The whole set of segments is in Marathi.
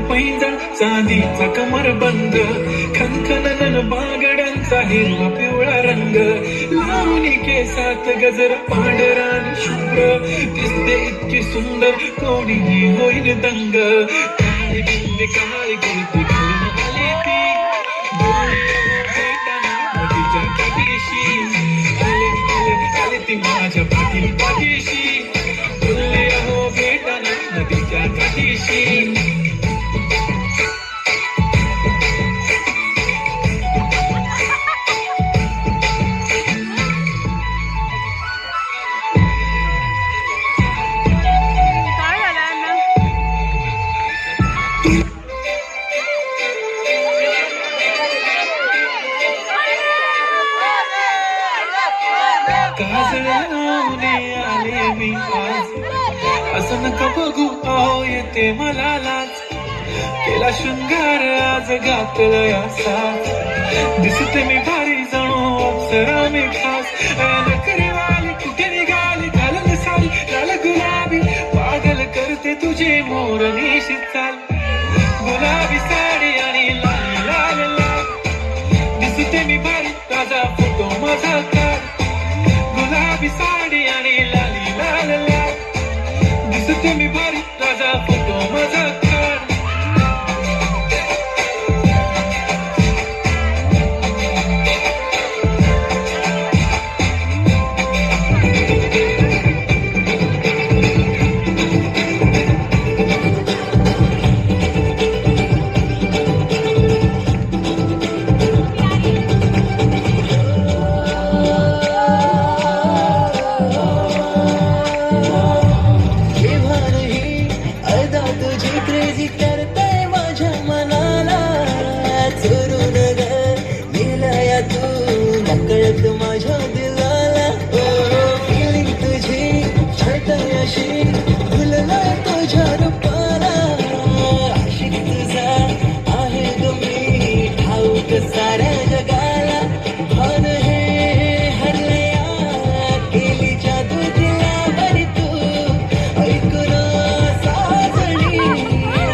पैंजण चांदीचा कमरबंद, खनखनन बागड्यांचा हिरवा पिवळा रंग, लावणी केसात गजर पांढरान शुभ्र, दिसते इतकी सुंदर कोणीही होईल दंग. काळी बिंदी काळी कुर्ती घालून आली ती, तिच्या काठीशी आले आले आले ती माझ्या पाठीशी, बोलले अहो भेटाना नदीच्या काठीशी. काजळाने आले मी आज, असं नका बघू अहो येते मला लाज, केला शृंगार आज घातलं या साज, दिसते मी भारी जणू अप्सरा मी खास. नकरी वाली कुठे निघाली घालून साडी लाल गुलाबी, पागल करते तुझे मोरनीशी चाल, गुलाबी साडी आणि लाल लाल लाल, दिसते मी भारी ताजा फोटो माझा काढ, गुलाबी साडी आणि लाली लाल लाल, दिसते मी भारी ताजा फोटो माझा काढ. माझ्या दिलाला फिलिंग तुझी छटायशी, भुलला तुझ्या रूपाला, आशिक तुझा आहे ग मी ठाऊक साऱ्या जगाला. भान हे हरलया केली जादू दिला बरी तू, ऐकून साजणी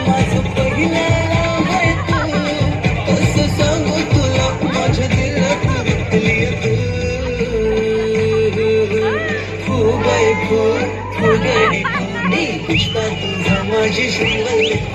माझं पहिला आहे तू, कसं सांगू तुला माझ्या दिलात फुगडी पुष्पा तुझा माझी श्रीवल्ली.